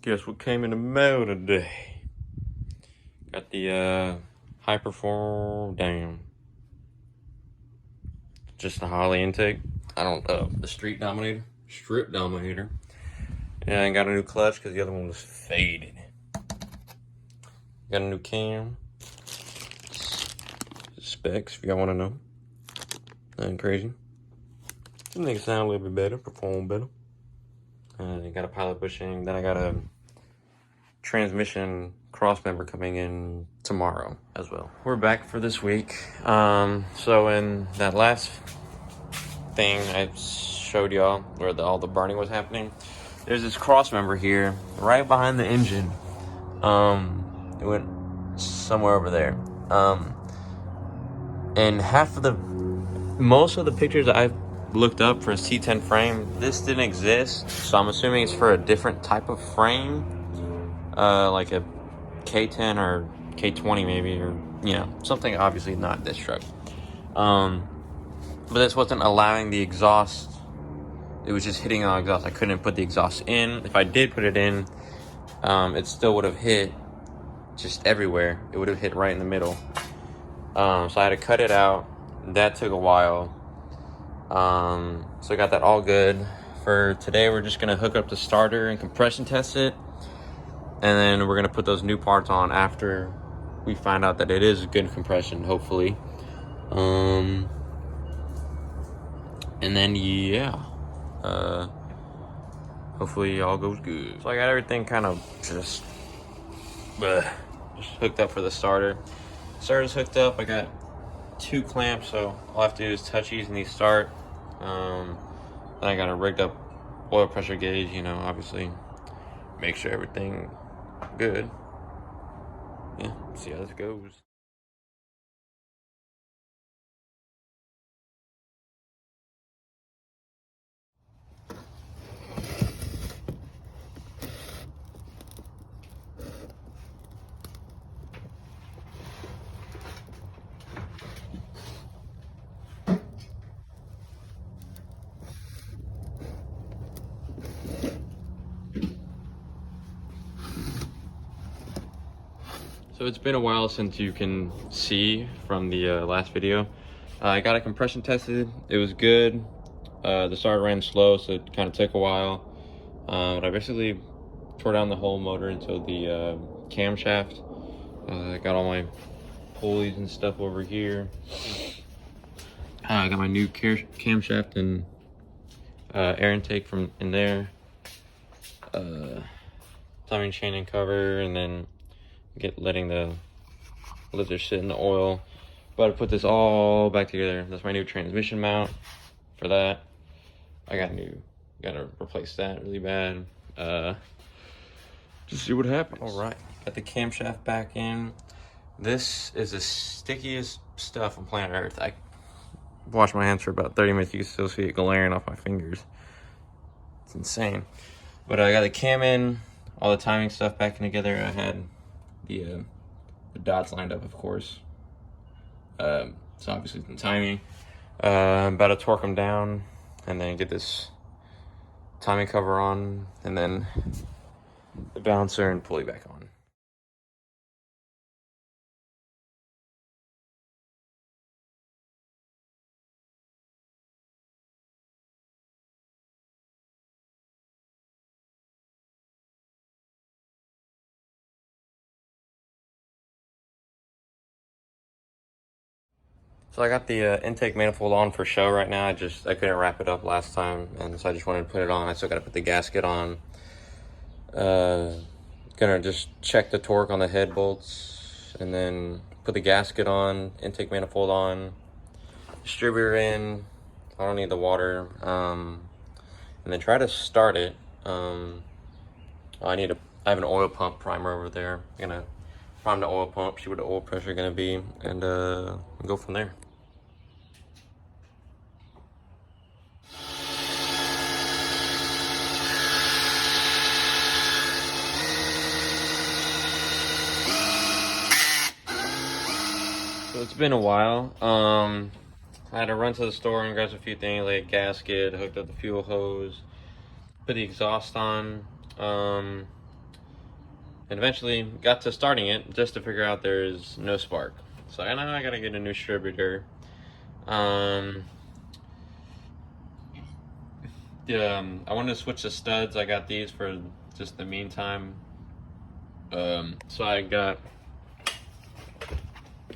Guess what came in the mail today? Got the Hyperform, damn. Just the Holley intake. I don't the strip dominator. Yeah, I got a new clutch because the other one was faded. Got a new cam. Specs, if y'all want to know. Nothing crazy. Some things sound a little bit better, perform better. Got a pilot bushing. Then I got a transmission cross member coming in tomorrow as well. We're back for this week. So in that last thing I showed y'all where all the burning was happening, there's this cross member here right behind the engine. It went somewhere over there. And most of the pictures I've looked up for a C10 frame, this didn't exist. So I'm assuming it's for a different type of frame, like a K10 or K20 maybe, or something obviously not this truck. But this wasn't allowing the exhaust. It was just hitting on exhaust. I couldn't put the exhaust in. If I did put it in, it still would have hit just everywhere. It would have hit right in the middle. So I had to cut it out. That took a while. So I got that all good. For today, we're just gonna hook up the starter and compression test it. And then we're gonna put those new parts on after we find out that it is good compression, hopefully. And then hopefully all goes good. So I got everything kind of just hooked up for the starter. Starter's hooked up. I got 2 clamps, so all I have to do is touch these and these start. Then I got a rigged up oil pressure gauge, obviously make sure everything good. Yeah, see how this goes. So it's been a while since you can see from the last video. I got it compression tested. It was good. The starter ran slow, so it kind of took a while. But I basically tore down the whole motor until the camshaft. I got all my pulleys and stuff over here. I got my new camshaft and air intake from in there. Timing chain and cover, and then letting the lifter sit in the oil. About to put this all back together. That's my new transmission mount for that. I gotta replace that really bad. Just see what happens. All right, got the camshaft back in. This is the stickiest stuff on planet Earth. I washed my hands for about 30 minutes. You can still see it glaring off my fingers. It's insane. But I got the cam in, all the timing stuff back in together. I had the dots lined up, of course. So obviously the timing. I'm about to torque them down and then get this timing cover on, and then the balancer and pulley back on. So I got the intake manifold on for show right now. I couldn't wrap it up last time, and so I just wanted to put it on. I still got to put the gasket on. Gonna just check the torque on the head bolts, and then put the gasket on, intake manifold on, distributor in. I don't need the water. And then try to start it. I have an oil pump primer over there. I'm gonna prime the oil pump, see what the oil pressure is gonna be, and go from there. So it's been a while. I had to run to the store and grab a few things like a gasket, hooked up the fuel hose, put the exhaust on. And eventually got to starting it just to figure out there is no spark. So I know I gotta get a new distributor. I wanted to switch the studs. I got these for just the meantime. So I got,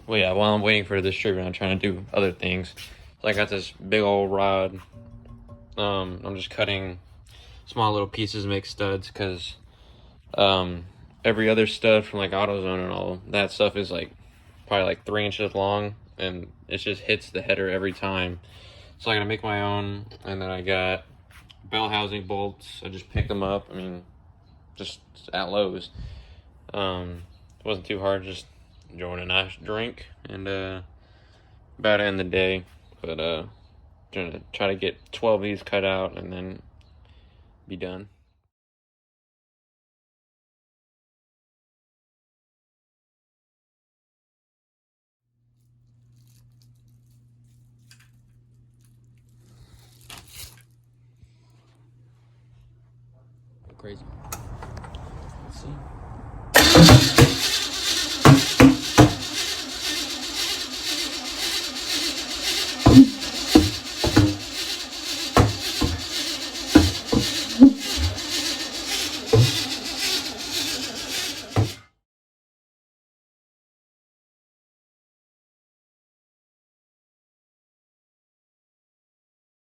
well, yeah, while I'm waiting for the distributor, I'm trying to do other things. So I got this big old rod. I'm just cutting small little pieces to make studs because every other stud from like AutoZone and all that stuff is like probably like 3 inches long, and it just hits the header every time. So I'm gonna make my own, and then I got bell housing bolts. I just picked them up. I mean, just at Lowe's. It wasn't too hard, just enjoying a nice drink and about to end the day. But gonna try to get 12 of these cut out and then be done. Crazy. Let's see.